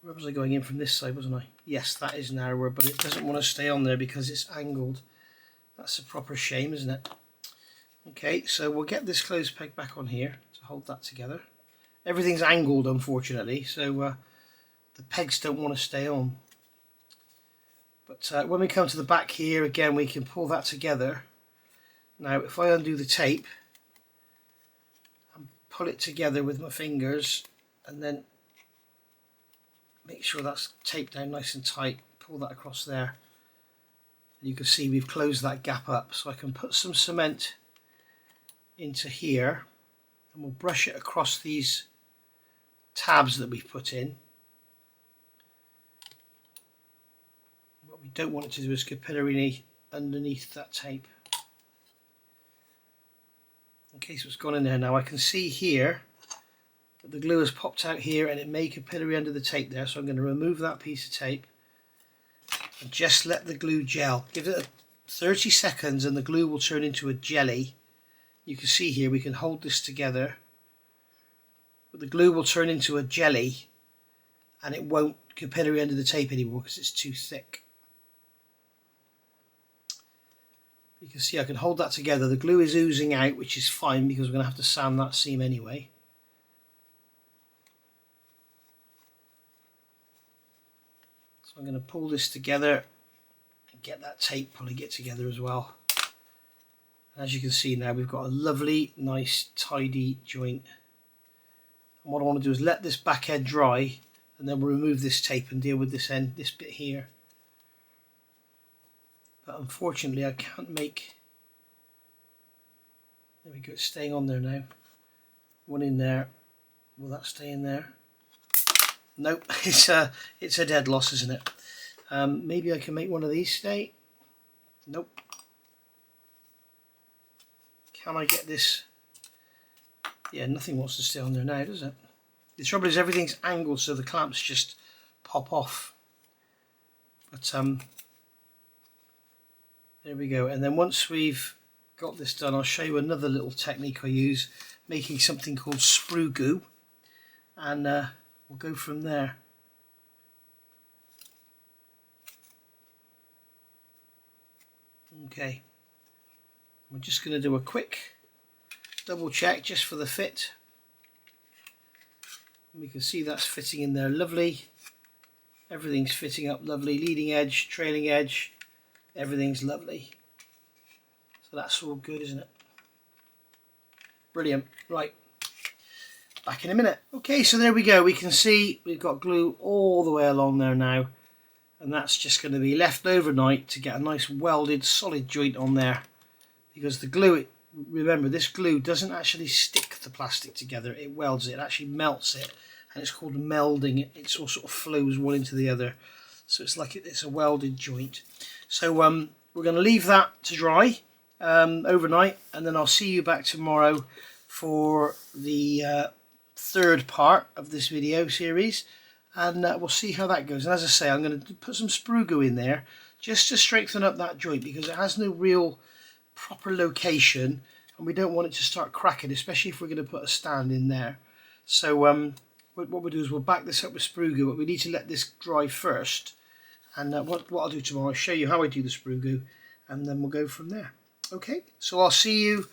Where was I going in from this side, wasn't I? Yes, that is narrower, but it doesn't want to stay on there because it's angled. That's a proper shame, isn't it? Okay, so we'll get this clothes peg back on here to hold that together. Everything's angled, unfortunately, so the pegs don't want to stay on. But when we come to the back here, again, we can pull that together. Now, if I undo the tape and pull it together with my fingers, and then make sure that's taped down nice and tight, pull that across there, and you can see we've closed that gap up. So I can put some cement into here, and we'll brush it across these tabs that we've put in. What What we don't want it to do is capillary underneath that tape. Okay, so it's gone in there now. I can see here that the glue has popped out here and it may capillary under the tape there, so I'm going to remove that piece of tape and just let the glue gel. Give it 30 seconds and the glue will turn into a jelly. You can see here we can hold this together, but the glue will turn into a jelly and it won't capillary under the tape anymore because it's too thick. You can see I can hold that together. The glue is oozing out, which is fine because we're going to have to sand that seam anyway. So I'm going to pull this together and get that tape pulling it together as well. As you can see now, we've got a lovely, nice, tidy joint. And what I want to do is let this back head dry, and then we'll remove this tape and deal with this end, this bit here. But unfortunately I can't make, there we go, it's staying on there now. One in there, will that stay in there? Nope, it's a dead loss, isn't it? Maybe I can make one of these stay. Nope. Can I get this? Yeah, nothing wants to stay on there now, does it? The trouble is everything's angled so the clamps just pop off. But there we go. And then once we've got this done, I'll show you another little technique I use, making something called sprue goo, and we'll go from there. Okay, we're just going to do a quick double check just for the fit. We can see that's fitting in there lovely. Everything's fitting up lovely, leading edge, trailing edge, everything's lovely. So that's all good, isn't it? Brilliant. Right, back in a minute. Okay, so there we go. We can see we've got glue all the way along there now, and that's just going to be left overnight to get a nice welded solid joint on there, because the glue, remember, this glue doesn't actually stick the plastic together, it welds it, it actually melts it, and it's called melding. It all sort of flows one into the other, so it's like it's a welded joint. So we're going to leave that to dry overnight, and then I'll see you back tomorrow for the third part of this video series, and we'll see how that goes. And as I say, I'm going to put some sprue goo in there just to strengthen up that joint, because it has no real proper location and we don't want it to start cracking, especially if we're going to put a stand in there. So what we'll do is we'll back this up with sprue goo, but we need to let this dry first, and what I'll do tomorrow, I'll show you how I do the sprue goo, and then we'll go from there. Okay, so I'll see you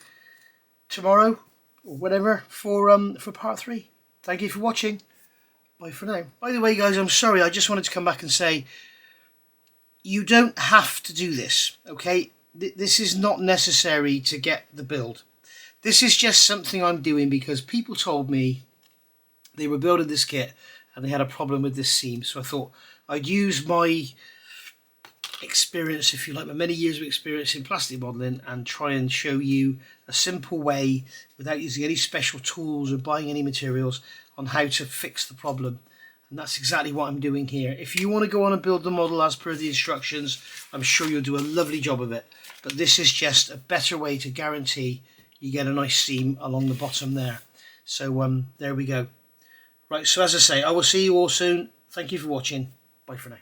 tomorrow or whatever for part 3. Thank you for watching. Bye for now. By the way, guys, I'm sorry, I just wanted to come back and say you don't have to do this, okay? This is not necessary to get the build. This is just something I'm doing because people told me they were building this kit and they had a problem with this seam, so I thought I'd use my experience, if you like, my many years of experience in plastic modelling, and try and show you a simple way without using any special tools or buying any materials on how to fix the problem. And that's exactly what I'm doing here. If you want to go on and build the model as per the instructions, I'm sure you'll do a lovely job of it. But this is just a better way to guarantee you get a nice seam along the bottom there. So there we go. Right, so as I say, I will see you all soon. Thank you for watching. Bye for now.